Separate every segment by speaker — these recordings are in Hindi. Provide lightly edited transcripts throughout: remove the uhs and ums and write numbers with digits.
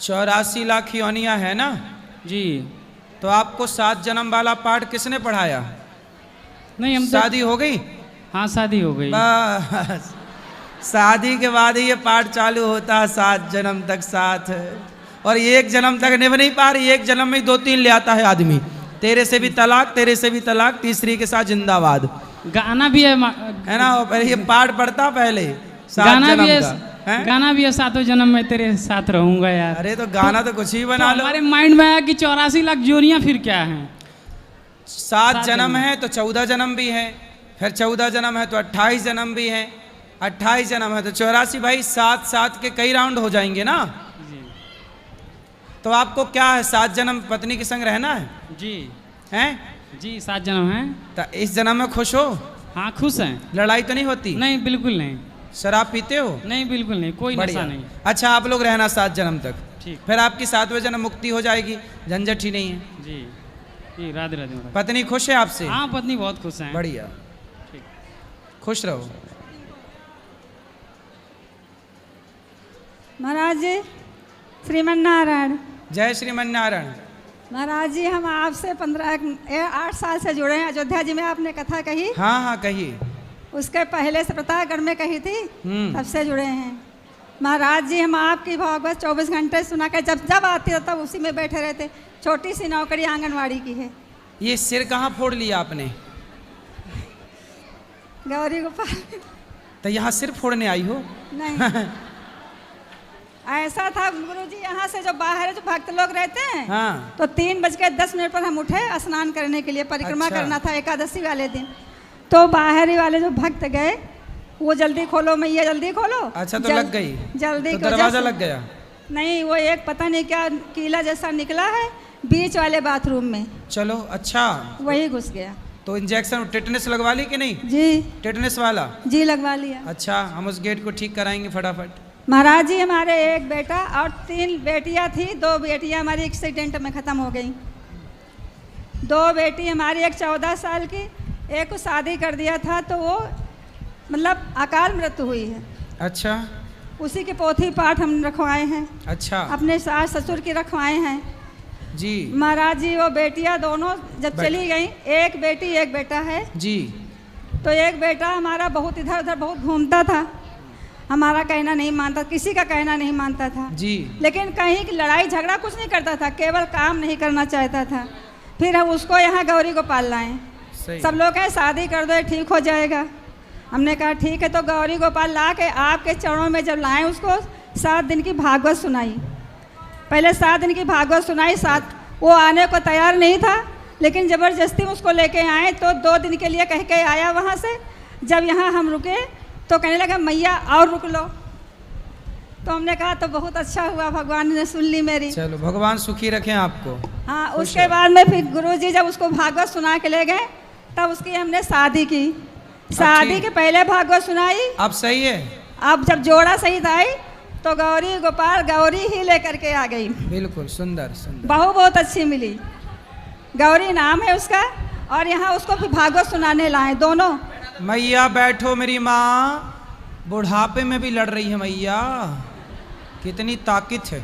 Speaker 1: 84 लाख योनियां है ना
Speaker 2: जी।
Speaker 1: तो आपको 7 जन्म वाला पाठ किसने पढ़ाया?
Speaker 2: नहीं हम
Speaker 1: शादी हो गई?
Speaker 2: हाँ शादी हो गई।
Speaker 1: बस शादी के बाद ही ये पाठ चालू होता है, 7 जन्म तक साथ है। और एक जन्म तक निभ नहीं पा रही, एक जन्म में 2-3 ले आता है आदमी। तेरे से भी तलाक, तेरे से भी तलाक, तीसरी के साथ जिंदाबाद।
Speaker 2: गाना भी है
Speaker 1: है ना? पहले ये पाठ पढ़ता पहले 7
Speaker 2: गाना भी
Speaker 1: जन्म
Speaker 2: है,
Speaker 1: का
Speaker 2: गाना भी है 7वें जन्म में तेरे साथ रहूंगा यार।
Speaker 1: अरे तो गाना तो कुछ ही बना लो।
Speaker 2: हमारे माइंड में आया कि 84 लाख जोड़ियां फिर क्या हैं।
Speaker 1: 7 जन्म है तो 14 जन्म भी है, फिर 14 जन्म है तो 28 जन्म भी है, 28 जन्म है तो 84। भाई 7-7 के कई राउंड हो जाएंगे ना। तो आपको क्या है, 7 जन्म पत्नी के संग रहना है?
Speaker 2: जी
Speaker 1: हैं?
Speaker 2: जी 7 जन्म हैं।
Speaker 1: तो इस जन्म में खुश हो?
Speaker 2: हाँ खुश हैं।
Speaker 1: लड़ाई तो नहीं होती?
Speaker 2: नहीं बिल्कुल नहीं।
Speaker 1: शराब पीते हो?
Speaker 2: नहीं बिल्कुल नहीं, कोई नशा नहीं।
Speaker 1: अच्छा आप लोग रहना 7 जन्म तक,
Speaker 2: ठीक।
Speaker 1: फिर आपकी 7वें जन्म मुक्ति हो जाएगी, झंझट ही नहीं है।
Speaker 2: जी जी राधे राधे महाराज।
Speaker 1: पत्नी खुश है आपसे?
Speaker 2: हाँ पत्नी बहुत खुश है।
Speaker 1: बढ़िया,
Speaker 2: ठीक।
Speaker 1: खुश रहो।
Speaker 3: महाराज जी श्रीमन नारायण।
Speaker 1: जय श्रीमन नारायण।
Speaker 3: महाराज जी हम आपसे 8 साल से जुड़े हैं। अयोध्या जी में आपने कथा कही,
Speaker 1: हाँ हाँ कहिए।
Speaker 3: उसके पहले से प्रतापगढ़ में कही थी, तब से जुड़े हैं। महाराज जी हम आपकी भागवत 24 घंटे सुना कर जब जब आती है तब उसी में बैठे रहते। छोटी सी नौकरी आंगनवाड़ी की है।
Speaker 1: ये सिर कहाँ फोड़ लिया आपने?
Speaker 3: गौरी गोपाल।
Speaker 1: तो यहाँ सिर फोड़ने आई हो?
Speaker 3: नहीं ऐसा था गुरुजी, यहाँ से जो बाहर जो भक्त लोग रहते हैं,
Speaker 1: हाँ।
Speaker 3: तो 3:10 पर हम उठे स्नान करने के लिए, परिक्रमा
Speaker 1: अच्छा।
Speaker 3: करना था एकादशी वाले दिन। तो बाहरी वाले जो भक्त गए, वो जल्दी खोलो मैया जल्दी खोलो।
Speaker 1: अच्छा तो लग गई
Speaker 3: जल्दी
Speaker 1: तो दरवाजा लग गया?
Speaker 3: नहीं वो एक पता नहीं क्या कीला जैसा निकला है बीच वाले बाथरूम में।
Speaker 1: चलो अच्छा।
Speaker 3: वही घुस गया।
Speaker 1: तो इंजेक्शन टेटनस लगवा ली कि नहीं?
Speaker 3: जी
Speaker 1: टेटनस वाला?
Speaker 3: जी लगवा लिया।
Speaker 1: अच्छा हम उस गेट को ठीक कराएंगे फटाफट।
Speaker 3: महाराज जी हमारे एक बेटा और 3 बेटियां थी। 2 बेटियां हमारी एक्सीडेंट में ख़त्म हो गई। 2 बेटी हमारी, एक 14 साल की, एक को शादी कर दिया था तो वो मतलब अकाल मृत्यु हुई है।
Speaker 1: अच्छा।
Speaker 3: उसी के पोथी पाठ हम रखवाए हैं।
Speaker 1: अच्छा।
Speaker 3: अपने सास ससुर की रखवाए हैं
Speaker 1: जी।
Speaker 3: महाराज जी वो बेटियां दोनों जब चली गई, एक बेटी एक बेटा है
Speaker 1: जी।
Speaker 3: तो एक बेटा हमारा बहुत इधर उधर बहुत घूमता था, हमारा कहना नहीं मानता, किसी का कहना नहीं मानता था
Speaker 1: जी।
Speaker 3: लेकिन कहीं की लड़ाई झगड़ा कुछ नहीं करता था, केवल काम नहीं करना चाहता था। फिर हम उसको यहाँ गौरी गोपाल लाए। सब लोग कहे शादी कर दो ठीक हो जाएगा। हमने कहा ठीक है। तो गौरी गोपाल ला के आपके चरणों में जब लाए, उसको 7 दिन की भागवत सुनाई। पहले 7 दिन की भागवत सुनाई। 7 वो आने को तैयार नहीं था, लेकिन ज़बरदस्ती उसको लेके आए। तो 2 दिन के लिए कह के आया वहाँ से। जब यहाँ हम रुके तो कहने लगा मैया और रुक लो। तो हमने कहा तो बहुत अच्छा हुआ, भगवान ने सुन ली मेरी।
Speaker 1: चलो भगवान सुखी रखें आपको।
Speaker 3: हाँ उसके बाद में फिर गुरुजी जब उसको भागवत सुना के ले गए, तब उसकी हमने शादी की। शादी के पहले भागवत सुनाई।
Speaker 1: अब सही है?
Speaker 3: अब जब जोड़ा सही आई तो गौरी गोपाल गौरी ही लेकर के आ गई।
Speaker 1: बिल्कुल सुंदर सुंदर।
Speaker 3: बहू बहुत अच्छी मिली, गौरी नाम है उसका। और यहाँ उसको फिर भागवत सुनाने लाए दोनों।
Speaker 1: मैया बैठो मेरी माँ, बुढ़ापे में भी लड़ रही है मैया। कितनी ताकत है,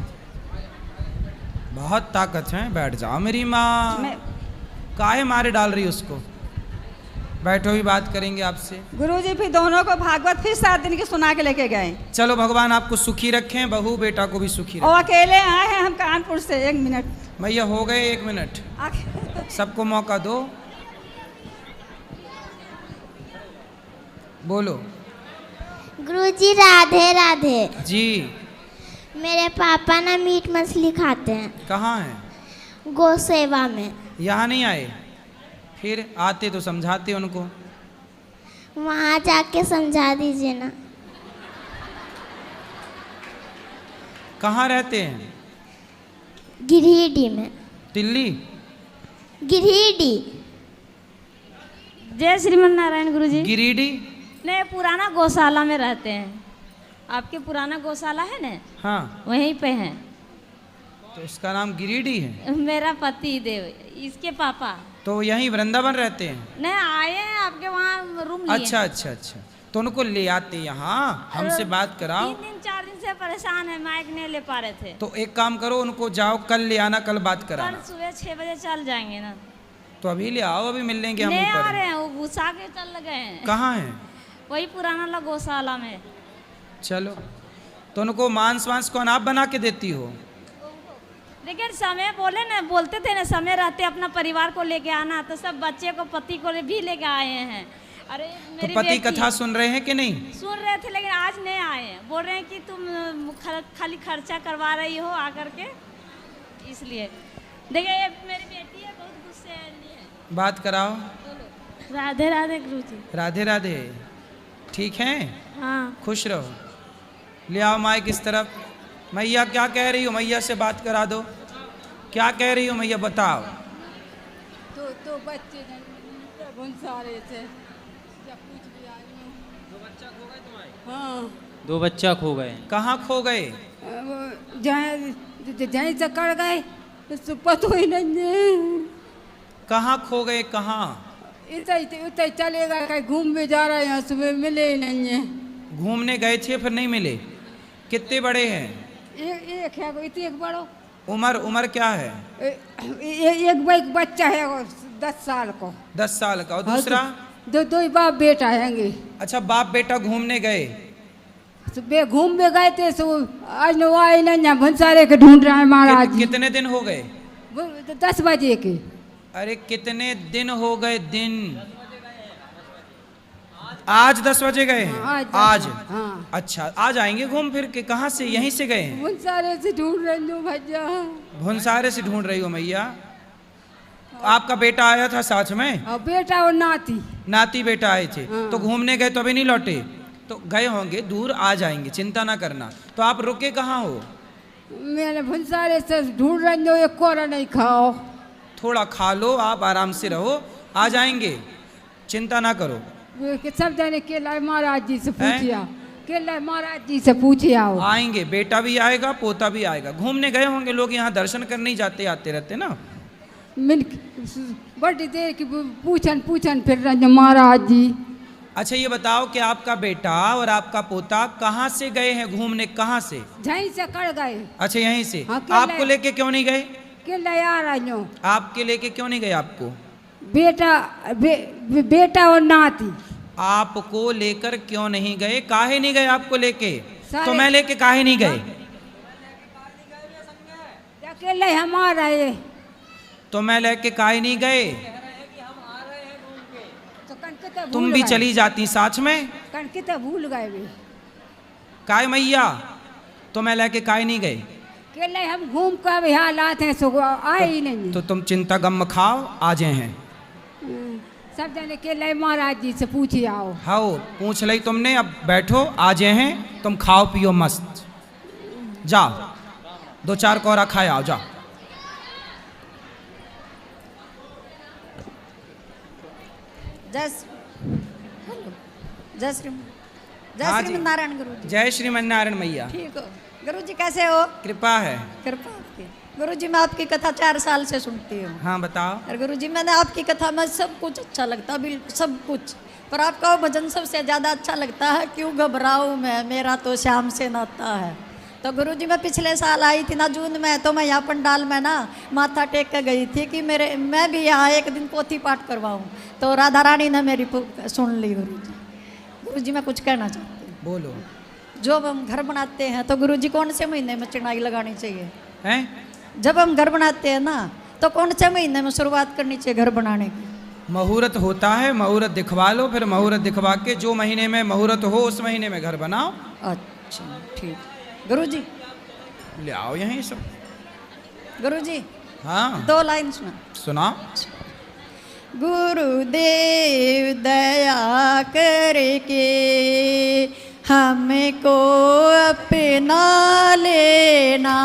Speaker 1: बहुत ताकत है। बैठ जाओ मेरी माँ। काहे मारे डाल रही उसको? बैठो भी बात करेंगे आपसे।
Speaker 3: गुरुजी फिर दोनों को भागवत फिर 7 दिन की सुना के लेके गए।
Speaker 1: चलो भगवान आपको सुखी रखें, बहू बेटा को भी सुखी
Speaker 3: और
Speaker 1: रखें।
Speaker 3: अकेले आए हैं हम कानपुर से। 1 मिनट
Speaker 1: मैया हो गए, 1 मिनट सबको मौका दो। बोलो।
Speaker 4: गुरुजी राधे राधे
Speaker 1: जी।
Speaker 4: मेरे पापा ना मीट मछली खाते हैं।
Speaker 1: कहाँ है?
Speaker 4: गौ सेवा में।
Speaker 1: यहाँ नहीं आए? फिर आते तो समझाते उनको।
Speaker 4: वहाँ जाके समझा दीजिए ना।
Speaker 1: कहाँ रहते हैं?
Speaker 4: गिरिडीह में।
Speaker 1: दिल्ली?
Speaker 4: गिरिडीह।
Speaker 5: जय श्रीमन नारायण गुरुजी।
Speaker 1: गिरिडीह?
Speaker 5: नहीं पुराना गौशाला में रहते हैं। आपके पुराना गौशाला है ना,
Speaker 1: हाँ
Speaker 5: वहीं पे हैं।
Speaker 1: तो इसका नाम गिरिडीह है?
Speaker 5: मेरा पति देव, इसके पापा।
Speaker 1: तो यहीं वृंदावन रहते हैं?
Speaker 5: नहीं आए हैं आपके वहाँ रूम लिए।
Speaker 1: अच्छा अच्छा अच्छा। तो उनको ले आते यहाँ, हमसे बात कराओ।
Speaker 5: 3 दिन 4 दिन से से परेशान है, माइक नहीं ले पा रहे थे।
Speaker 1: तो एक काम करो, उनको जाओ कल ले आना, कल बात
Speaker 5: कल
Speaker 1: कराना।
Speaker 5: सुबह 6 बजे चल जाएंगे ना।
Speaker 1: तो अभी ले आओ, अभी मिल लेंगे हम
Speaker 5: नहीं आ
Speaker 1: ऊपर।
Speaker 5: रहे हैं, वो घुसा के चल गए हैं।
Speaker 1: कहाँ है?
Speaker 5: वही पुराना ला गौशाला में।
Speaker 1: चलो, तो उनको मांस वांस कौन आप बना के देती हो?
Speaker 5: लेकिन समय बोले ना, बोलते थे ना समय रहते अपना परिवार को लेके आना, तो सब बच्चे को पति को भी लेके आए हैं। अरे
Speaker 1: तो
Speaker 5: मेरी
Speaker 1: पति
Speaker 5: बेटी
Speaker 1: कथा सुन रहे हैं कि नहीं?
Speaker 5: सुन रहे थे, लेकिन आज नहीं आए हैं। बोल रहे हैं कि तुम खाली खर्चा करवा रही हो आकर के, इसलिए। देखिए ये मेरी बेटी है, बहुत गुस्से है।
Speaker 1: बात कराओ।
Speaker 5: राधे राधे गुरुजी।
Speaker 1: राधे राधे। ठीक है,
Speaker 5: हाँ
Speaker 1: खुश रहो। ले आओ माइक इस तरफ। मैया क्या कह रही हो? मैया से बात करा दो। क्या कह रही हो मैया, बताओ।
Speaker 6: तो बच्चे सारे थे, जब कुछ भी आई हूँ।
Speaker 2: 2 बच्चा खो गए तुम्हारे?
Speaker 6: हाँ,
Speaker 2: 2 बच्चा खो गए।
Speaker 1: कहाँ खो गए?
Speaker 6: जहीं से कर गए तो पता ही नहीं है।
Speaker 1: कहाँ खो गए? कहाँ?
Speaker 6: इतने चले गए, कहीं घूमने जा रहे हैं, सुबह मिले ही नहीं है।
Speaker 1: घूमने गए थे फिर नहीं मिले? कितने बड़े हैं?
Speaker 6: एक है, इतनी एक बड़ो।
Speaker 1: उम्र क्या है?
Speaker 6: एक बच्चा है 10 साल को।
Speaker 1: 10 साल का। और दूसरा?
Speaker 6: दो बाप बेटा हैंगे।
Speaker 1: अच्छा, बाप बेटा घूमने गए?
Speaker 6: सुबह घूमने गए थे, सो आज न आए नहीं, भंसारे के ढूंढ रहे हैं महाराज।
Speaker 1: कितने दिन हो गए?
Speaker 6: 10 बजे के।
Speaker 1: अरे कितने दिन हो गए? दिन आज 10 बजे गए हैं? आज
Speaker 6: हाँ।
Speaker 1: अच्छा, आज आएंगे घूम फिर के? कहाँ से? यहीं से गए हैं?
Speaker 6: भंसारे से ढूंढ रही हूँ भैया।
Speaker 1: भुनसारे से ढूंढ रही हो मैया? आपका बेटा आया था साथ में?
Speaker 6: और बेटा और नाती।
Speaker 1: नाती बेटा आए थे।
Speaker 6: हाँ।
Speaker 1: तो घूमने गए तो अभी नहीं लौटे? तो गए होंगे दूर, आ जाएंगे, चिंता ना करना। तो आप रुके कहाँ हो?
Speaker 6: मैंने भंसारे से ढूंढ रही हूँ, एक कोरा नहीं खाओ।
Speaker 1: थोड़ा खा लो, आप आराम से रहो, आ जाएंगे, चिंता ना करो।
Speaker 6: सब जाने केला महाराज जी से पूछिया, केला महाराज जी से पूछे आओ।
Speaker 1: आएंगे, बेटा भी आएगा, पोता भी आएगा। घूमने गए होंगे लोग, यहाँ दर्शन करने ही जाते आते रहते ना।
Speaker 6: बड़ी देर की पूछन फिर रहे महाराज जी।
Speaker 1: अच्छा ये बताओ कि आपका बेटा और आपका पोता कहाँ से गए हैं घूमने? कहाँ से?
Speaker 6: यहीं से कर गए।
Speaker 1: अच्छा यहीं से।
Speaker 6: हाँ,
Speaker 1: आपको लेके क्यों नहीं गए?
Speaker 6: केला आ रही हूँ।
Speaker 1: आपके लेके क्यों नहीं गए? आपको
Speaker 6: बेटा और नाती।
Speaker 1: आपको लेकर क्यों नहीं गए? काहे नहीं गए आपको लेके? तो मैं लेके काहे नहीं गए?
Speaker 6: अकेले हमारा है।
Speaker 1: तो मैं लेके काहे नहीं गए?
Speaker 6: तो
Speaker 1: तुम भी चली जाती साथ में।
Speaker 6: कनकित भूल गए वे।
Speaker 1: काय मैया, तो मैं लेके काहे नहीं गए?
Speaker 6: केले हम घूम कर यहाँ आते हैं, सो आए ही नहीं।
Speaker 1: तो तुम चिंता गम खाओ, आ जाए हैं।
Speaker 6: सब जाने केले महाराज जी से पूछे आओ।
Speaker 1: हाँ पूछ ली तुमने, अब बैठो, आ जाए हैं। तुम खाओ पियो मस्त, जाओ 2-4 कोरा खाए आओ, जाओ।
Speaker 7: जय श्री नारायण गुरु जी।
Speaker 1: जय श्रीमन नारायण मैया।
Speaker 7: ठीक हो गुरु जी, कैसे हो?
Speaker 1: कृपा है।
Speaker 7: कृपा आपकी। गुरु जी मैं आपकी कथा 4 साल से सुनती हूँ।
Speaker 1: हाँ बताओ।
Speaker 7: और गुरु जी मैंने आपकी कथा में सब कुछ अच्छा लगता है, बिल्कुल सब कुछ, पर आपका वो भजन सबसे ज़्यादा अच्छा लगता है, क्यों घबराऊँ मैं, मेरा तो श्याम से नाता है। तो गुरु जी मैं पिछले साल आई थी ना जून में, तो मैं यहाँ पंडाल में ना माथा टेक कर गई थी कि मैं भी यहाँ एक दिन पोथी पाठ करवाऊँ। तो राधा रानी ने मेरी सुन ली। गुरु जी मैं कुछ कहना चाहती हूँ।
Speaker 1: बोलो।
Speaker 7: जब हम घर बनाते हैं तो गुरु जी कौन से महीने में चढ़ाई लगानी चाहिए?
Speaker 1: हैं?
Speaker 7: जब हम घर बनाते हैं ना तो कौन से महीने में शुरुआत करनी चाहिए घर बनाने की?
Speaker 1: मुहूर्त होता है, मुहूर्त दिखवा लो, फिर मुहूर्त दिखवा के जो महीने में मुहूर्त हो उस महीने में घर बनाओ।
Speaker 7: अच्छा ठीक। गुरु जी
Speaker 1: ले आओ यहीं सब।
Speaker 7: गुरु जी
Speaker 1: हाँ
Speaker 7: 2 लाइन सुना।
Speaker 1: सुनाओ।
Speaker 7: गुरुदेव दया करके हमको अपना लेना,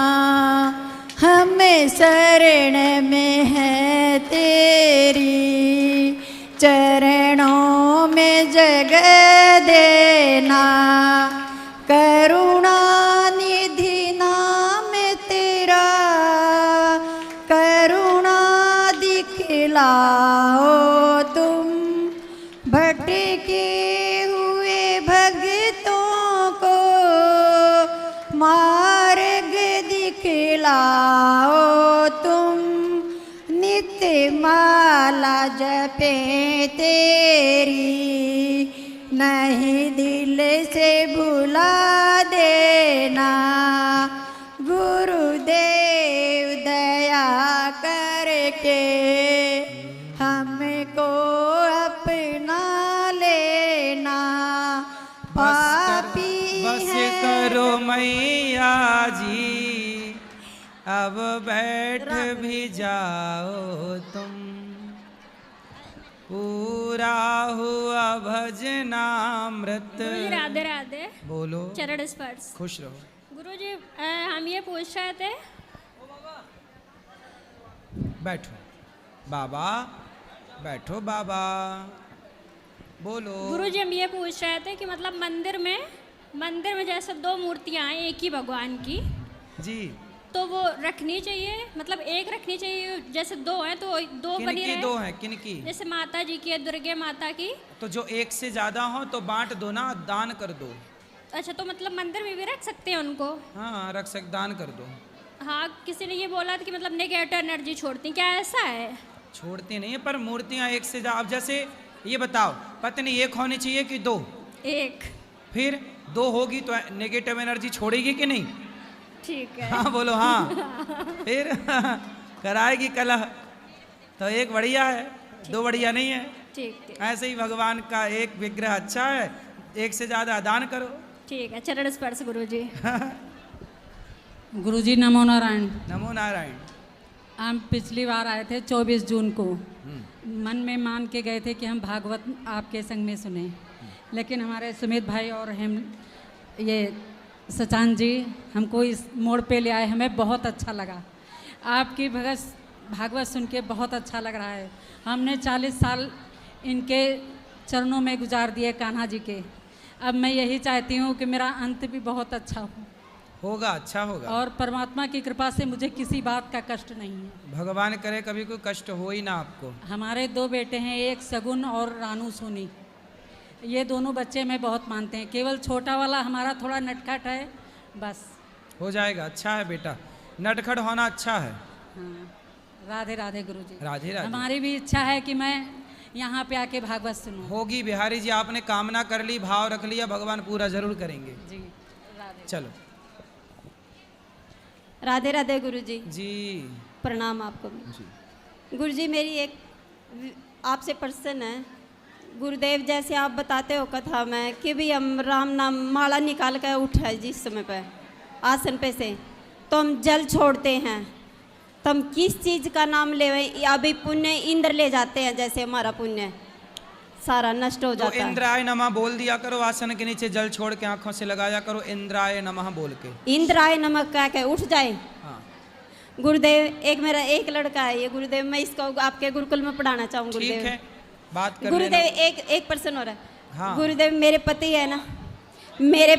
Speaker 7: हमें शरण में है तेरी, चरणों में जगह देना, करुणा निधि नाम तेरा, करुणा दिखलाओ तुम भटके हुए भक्तों को, जाओ तुम, नित्य माला जपे तेरी, नहीं दिल से भुला देना। गुरुदेव दया करके हमको अपना लेना। पापी
Speaker 1: बस
Speaker 7: है
Speaker 1: करो मैया जी, अब बैठ भी जाओ तुम, पूरा हुआ भजनामृत।
Speaker 5: गुरुजी राधे राधे।
Speaker 1: बोलो।
Speaker 5: चरण स्पर्श।
Speaker 1: खुश रहो।
Speaker 5: गुरुजी हम ये पूछ रहे थे।
Speaker 1: बैठो बाबा, बैठो बाबा, बोलो।
Speaker 5: गुरुजी हम ये पूछ रहे थे कि मतलब मंदिर में जैसे दो मूर्तियां हैं एक ही भगवान की
Speaker 1: जी,
Speaker 5: तो वो रखनी चाहिए, मतलब एक रखनी चाहिए, जैसे दो हैं तो दो बनी
Speaker 1: किनकी
Speaker 5: रहे।
Speaker 1: दो हैं? किनकी?
Speaker 5: जैसे माता जी की है, दुर्गे माता की।
Speaker 1: तो जो एक से ज्यादा हो तो बांट दो ना, दान कर दो।
Speaker 5: अच्छा, तो मतलब मंदिर में भी रख सकते हैं उनको?
Speaker 1: हाँ रख सक, दान कर दो।
Speaker 5: हाँ, किसी ने ये बोला था कि मतलब नेगेटिव एनर्जी छोड़ती, क्या ऐसा है?
Speaker 1: छोड़ती नहीं है, पर मूर्तियां एक से ज्यादा। अब जैसे ये बताओ, पत्नी एक होनी चाहिए कि दो?
Speaker 5: एक।
Speaker 1: फिर दो होगी तो नेगेटिव एनर्जी छोड़ेगी कि नहीं?
Speaker 5: ठीक है।
Speaker 1: हाँ बोलो हाँ। फिर कराएगी कलह, तो एक बढ़िया है, दो बढ़िया नहीं है।
Speaker 5: ठीक।
Speaker 1: ऐसे ही भगवान का एक विग्रह अच्छा है, एक से ज्यादा दान करो।
Speaker 5: ठीक है, चरण स्पर्श गुरुजी।
Speaker 6: गुरुजी नमो नारायण।
Speaker 1: नमो नारायण।
Speaker 6: हम पिछली बार आए थे 24 जून को, मन में मान के गए थे कि हम भागवत आपके संग में सुने, लेकिन हमारे सुमित भाई और हम ये सचान जी हमको इस मोड़ पे ले आए, हमें बहुत अच्छा लगा। आपकी भागवत सुन के बहुत अच्छा लग रहा है। हमने 40 साल इनके चरणों में गुजार दिए कान्हा जी के। अब मैं यही चाहती हूँ कि मेरा अंत भी बहुत अच्छा
Speaker 1: होगा, अच्छा होगा।
Speaker 6: और परमात्मा की कृपा से मुझे किसी बात का कष्ट नहीं है।
Speaker 1: भगवान करे कभी कोई कष्ट हो ही ना आपको।
Speaker 6: हमारे 2 बेटे हैं, एक सगुन और रानू सोनी। ये दोनों बच्चे हमें बहुत मानते हैं, केवल छोटा वाला हमारा थोड़ा नटखट है, बस।
Speaker 1: हो जाएगा, अच्छा है बेटा, नटखट होना अच्छा है।
Speaker 6: हाँ, राधे राधे गुरुजी।
Speaker 1: राधे राधे।
Speaker 6: हमारी भी इच्छा है कि मैं यहाँ पे आके भागवत सुनूं।
Speaker 1: होगी बिहारी जी, आपने कामना कर ली, भाव रख लिया, भगवान पूरा जरूर करेंगे
Speaker 6: जी। राधे।
Speaker 1: चलो।
Speaker 8: राधे राधे गुरुजी।
Speaker 1: जी
Speaker 8: प्रणाम आपको
Speaker 1: जी।
Speaker 8: गुरुजी, मेरी एक आपसे प्रश्न है। गुरुदेव जैसे आप बताते हो कथा में कि भी हम राम नाम माला निकाल कर उठाए जिस समय पर आसन पे से, तो हम जल छोड़ते हैं, तो हम किस चीज़ का नाम ले? अभी पुण्य इंद्र ले जाते हैं, जैसे हमारा पुण्य सारा नष्ट हो
Speaker 1: तो
Speaker 8: जाता है।
Speaker 1: इंद्राय नमः बोल दिया करो, आसन के नीचे जल छोड़ के आंखों से लगाया करो, इंद्राय नमः बोल के।
Speaker 8: इंद्राय नमः कह के उठ जाए।
Speaker 1: हाँ।
Speaker 8: गुरुदेव, मेरा एक लड़का है ये गुरुदेव, मैं इसको आपके गुरुकुल में पढ़ाना चाहूँ
Speaker 1: ठीक
Speaker 8: गुरुदेव।
Speaker 1: है, बात कर
Speaker 8: गुरुदेव
Speaker 1: लेना।
Speaker 8: एक प्रश्न हो रहा है।
Speaker 1: हाँ।
Speaker 8: गुरुदेव, मेरे पति है ना, मेरे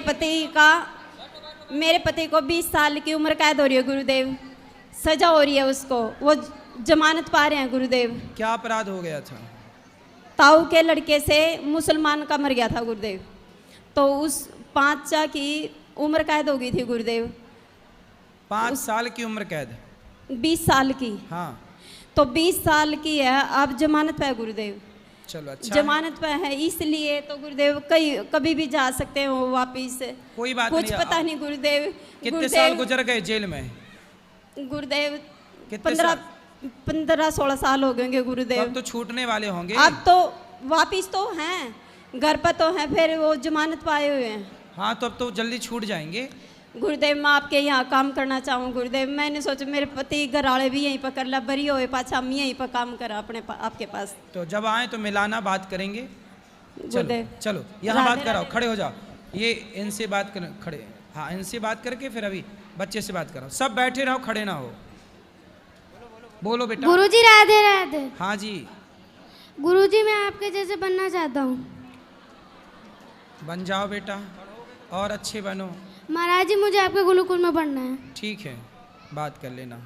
Speaker 8: पति को 20 साल की उम्र कैद हो रही है गुरुदेव, सजा हो रही है उसको, वो जमानत पा रहे हैं गुरुदेव।
Speaker 1: क्या अपराध हो गया था?
Speaker 8: ताऊ के लड़के से मुसलमान का मर गया था गुरुदेव, तो उस 5 की उम्र कैद हो गई थी गुरुदेव।
Speaker 1: 5 साल की उम्र कैद?
Speaker 8: 20 साल की।
Speaker 1: हाँ।
Speaker 8: तो 20 साल की है, अब जमानत पे है गुरुदेव।
Speaker 1: चलो अच्छा
Speaker 8: जमानत पे है, इसलिए तो गुरुदेव कभी भी जा सकते हैं वो वापिस।
Speaker 1: कोई बात
Speaker 8: कुछ
Speaker 1: नहीं।
Speaker 8: पता नहीं गुरुदेव।
Speaker 1: कितने साल गुजर गए जेल में?
Speaker 8: गुरुदेव
Speaker 1: कितने साल?
Speaker 8: 15-16 साल हो गए गुरुदेव।
Speaker 1: अब तो छूटने वाले होंगे।
Speaker 8: अब तो वापिस तो हैं, घर पर तो हैं, फिर वो जमानत पाए हुए हैं।
Speaker 1: हाँ तो अब तो जल्दी छूट जाएंगे।
Speaker 8: गुरुदेव, मैं आपके यहाँ काम करना चाहूँ गुरुदेव। मैंने सोचा मेरे पति घर वाले भी यहीं पर कर ला, बरी होए पाछा हम यहीं पर काम करा आपके पास।
Speaker 1: तो जब आए तो मिलाना, बात करेंगे।
Speaker 8: गुरुदेव
Speaker 1: चलो यहाँ बात
Speaker 8: राधे
Speaker 1: कराओ,
Speaker 8: राधे।
Speaker 1: खड़े हो जाओ। ये इनसे बात कर, खड़े। हाँ इनसे बात करके फिर अभी बच्चे से बात कराओ। सब बैठे रहो, खड़े ना हो। बोलो बेटा।
Speaker 4: गुरुजी राधे राधे।
Speaker 1: हाँ जी।
Speaker 4: गुरुजी, मैं आपके जैसे बनना चाहता हूँ।
Speaker 1: बन जाओ बेटा, और अच्छे बनो।
Speaker 4: महाराज जी, मुझे आपके गुरुकुल में पढ़ना है।
Speaker 1: ठीक है, बात कर लेना।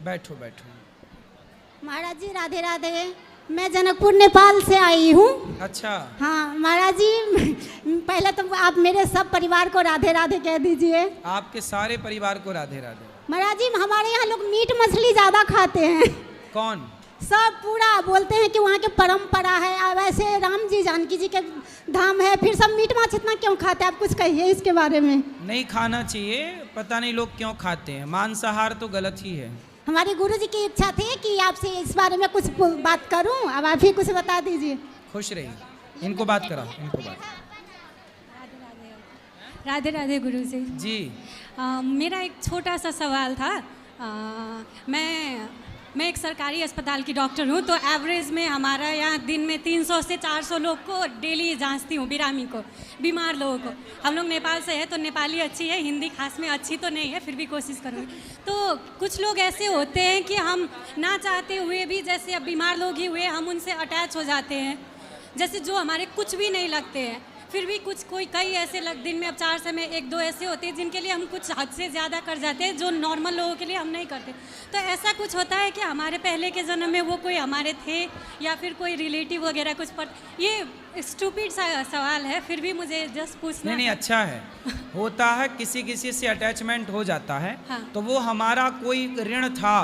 Speaker 1: बैठो बैठो।
Speaker 9: महाराज जी राधे राधे। मैं जनकपुर नेपाल से आई हूँ।
Speaker 1: अच्छा।
Speaker 9: हाँ महाराज जी, पहले तो आप मेरे सब परिवार को राधे राधे कह दीजिए।
Speaker 1: आपके सारे परिवार को राधे राधे।
Speaker 9: महाराज जी हमारे यहाँ लोग मीट मछली ज़्यादा खाते हैं।
Speaker 1: कौन?
Speaker 9: सब पूरा बोलते हैं कि वहाँ की परंपरा है। अब ऐसे राम जी जानकी जी के धाम है, फिर सब मीट माछ इतना क्यों खाते हैं? आप कुछ कहिए इसके बारे में।
Speaker 1: नहीं खाना चाहिए, पता नहीं लोग क्यों खाते हैं। मांसाहार तो गलत ही है।
Speaker 9: हमारे गुरु जी की इच्छा थी कि आपसे इस बारे में कुछ बात करूं, अब आप ही कुछ बता दीजिए।
Speaker 1: खुश रहिए, इनको बात कराओ, इनको बात।
Speaker 6: राधे राधे गुरु
Speaker 1: जी।
Speaker 6: मेरा एक छोटा सा सवाल था। मैं एक सरकारी अस्पताल की डॉक्टर हूँ, तो एवरेज में हमारा यहाँ दिन में 300 से 400 लोग को डेली जांचती हूँ, बिरामी को, बीमार लोगों को। हम लोग नेपाल से है तो नेपाली अच्छी है, हिंदी खास में अच्छी तो नहीं है, फिर भी कोशिश करूँगी। तो कुछ लोग ऐसे होते हैं कि हम ना चाहते हुए भी, जैसे अब बीमार लोग ही हुए, हम उनसे अटैच हो जाते हैं, जैसे जो हमारे कुछ भी नहीं लगते हैं, फिर भी कई ऐसे दिन में अब 4 समय 1-2 ऐसे होते हैं जिनके लिए हम कुछ हद से ज़्यादा कर जाते हैं, जो नॉर्मल लोगों के लिए हम नहीं करते। तो ऐसा कुछ होता है कि हमारे पहले के जन्म में वो कोई हमारे थे, या फिर कोई रिलेटिव वगैरह कुछ पर। ये स्टूपिड सा सवाल है, फिर भी मुझे जस्ट पूछना।
Speaker 1: नहीं अच्छा है। होता है, किसी से अटैचमेंट हो जाता है।
Speaker 6: हाँ।
Speaker 1: तो वो हमारा कोई ऋण था,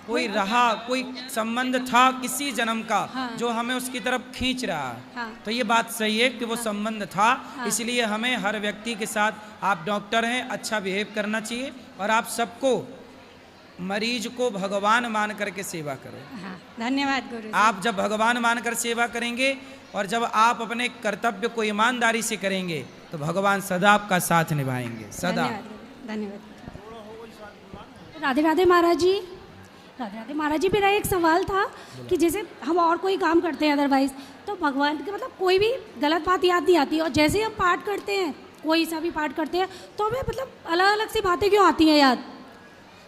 Speaker 1: कोई रहा, कोई संबंध था किसी जन्म का। हाँ। जो हमें उसकी तरफ खींच रहा है। हाँ। तो ये बात सही है कि वो संबंध था। हाँ। इसलिए हमें हर व्यक्ति के साथ, आप डॉक्टर हैं, अच्छा बिहेव करना चाहिए, और आप सबको, मरीज को भगवान मान करके सेवा करो।
Speaker 6: हाँ। धन्यवाद गुरु। आप
Speaker 1: जब भगवान मानकर सेवा करेंगे और जब आप अपने कर्तव्य को ईमानदारी से करेंगे तो भगवान सदा आपका साथ निभाएंगे, सदा।
Speaker 6: धन्यवाद।
Speaker 10: राधे राधे महाराज जी। राधे राधे महाराज जी, मेरा एक सवाल था कि जैसे हम और कोई काम करते हैं अदरवाइज, तो भगवान के मतलब कोई भी गलत बात याद नहीं आती, और जैसे ही हम पाठ करते हैं, कोई सा भी पाठ करते हैं, तो हमें मतलब अलग अलग सी बातें क्यों आती हैं याद?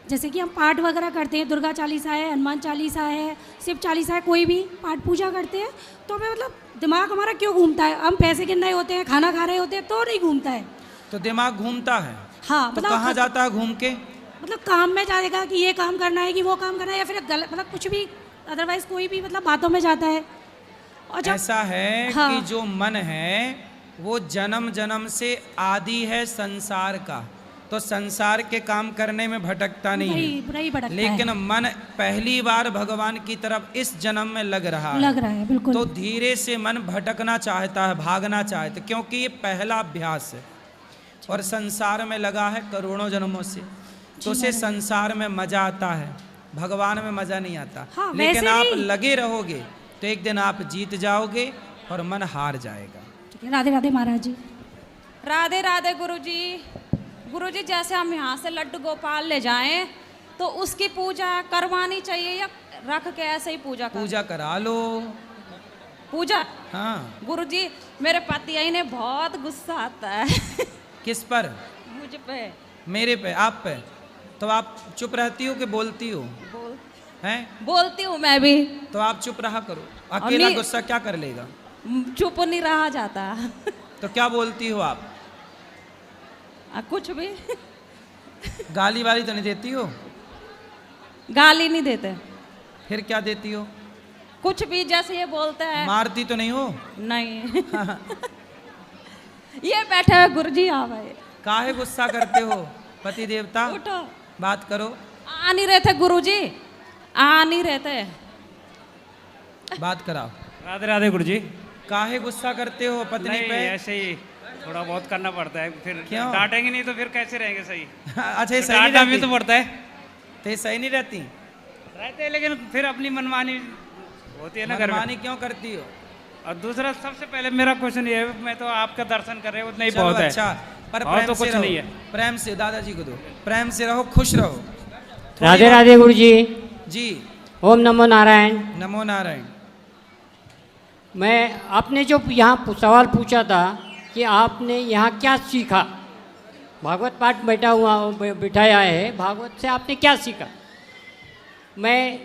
Speaker 10: जैसे कि हम पाठ वगैरह करते हैं, दुर्गा चालीसा है, हनुमान चालीसा है, शिव चालीसा है, कोई भी पाठ पूजा करते हैं, तो हमें मतलब दिमाग हमारा क्यों घूमता है? हम पैसे गिन रहे होते हैं, खाना खा रहे होते हैं, तो नहीं घूमता है।
Speaker 1: तो दिमाग घूमता है।
Speaker 10: हाँ,
Speaker 1: तो कहाँ जाता है घूम के?
Speaker 10: मतलब काम में जाएगा कि ये काम करना है, कि वो काम करना है, या फिर गलत मतलब कुछ भी अदरवाइज कोई भी मतलब बातों में जाता है। और जब
Speaker 1: ऐसा है
Speaker 10: हाँ।
Speaker 1: कि जो मन है वो जन्म जन्म से आदि है संसार का, तो संसार के काम करने में भटकता नहीं है। लेकिन मन पहली बार भगवान की तरफ इस जन्म में लग रहा है,
Speaker 10: बिल्कुल।
Speaker 1: तो धीरे से मन भटकना चाहता है, भागना चाहता है, क्योंकि ये पहला अभ्यास है और संसार में लगा है करोड़ों जन्मों से। तो उसे संसार में मजा आता है, भगवान में मजा नहीं आता।
Speaker 10: हाँ,
Speaker 1: लेकिन आप लगे रहोगे तो एक दिन आप जीत जाओगे और मन हार जाएगा।
Speaker 10: राधे राधे महाराज जी।
Speaker 5: राधे राधे गुरुजी। गुरुजी, जैसे हम यहाँ से लड्डू गोपाल ले जाएं तो उसकी पूजा करवानी चाहिए या रख के ऐसे ही पूजा
Speaker 1: करा लो।
Speaker 5: पूजा?
Speaker 1: हाँ
Speaker 5: गुरुजी, मेरे पति ने बहुत गुस्सा आता है।
Speaker 1: किस पर?
Speaker 5: मुझ पे।
Speaker 1: मेरे पे? आप पे? तो आप चुप रहती हो कि बोलती हो? हैं?
Speaker 5: बोलती हूँ मैं भी।
Speaker 1: तो आप चुप रहा करो, अकेला गुस्सा क्या कर लेगा?
Speaker 5: चुप नहीं रहा जाता।
Speaker 1: तो क्या बोलती हो आप?
Speaker 5: कुछ भी।
Speaker 1: गाली वाली तो नहीं देती हो?
Speaker 5: गाली नहीं देते।
Speaker 1: फिर क्या देती हो?
Speaker 5: कुछ भी, जैसे ये बोलते हैं।
Speaker 1: मारती तो नहीं हो?
Speaker 5: नहीं। ये बैठे हुए गुरुजी आ गए।
Speaker 1: काहे गुस्सा करते हो? पति देवता
Speaker 5: उठो,
Speaker 1: बात करो।
Speaker 5: आ नहीं रहे थे गुरुजी, आ नहीं रहे थे।
Speaker 1: बात कराओ।
Speaker 11: राधे राधे गुरुजी।
Speaker 1: काहे गुस्सा करते हो पत्नी पे?
Speaker 11: ऐसे ही थोड़ा बहुत करना पड़ता है, फिर
Speaker 1: क्यों?
Speaker 11: डांटेंगे नहीं तो फिर कैसे रहेंगे सही?
Speaker 1: अच्छा,
Speaker 11: तो
Speaker 1: सही नहीं रहती
Speaker 11: तो पड़ता है।
Speaker 1: तो ये सही नहीं रहती?
Speaker 11: रहते हैं, लेकिन फिर अपनी मनमानी होती है ना।
Speaker 1: मनमानी क्यों करती हो?
Speaker 11: और दूसरा, सबसे पहले मेरा क्वेश्चन ये है, मैं तो आपका दर्शन कर रहे हो उतना ही बहुत है।
Speaker 1: अच्छा, पर
Speaker 11: प्रेम तो कुछ नहीं है।
Speaker 1: प्रेम से दादाजी को दो, प्रेम से रहो, खुश रहो।
Speaker 12: राधे राधे गुरु जी।
Speaker 1: जी।
Speaker 12: ओम नमो नारायण।
Speaker 1: नमो नारायण।
Speaker 12: मैं आपने जो यहाँ सवाल पूछा था कि आपने यहाँ क्या सीखा, भागवत पाठ बिठाया है, भागवत से आपने क्या सीखा? मैं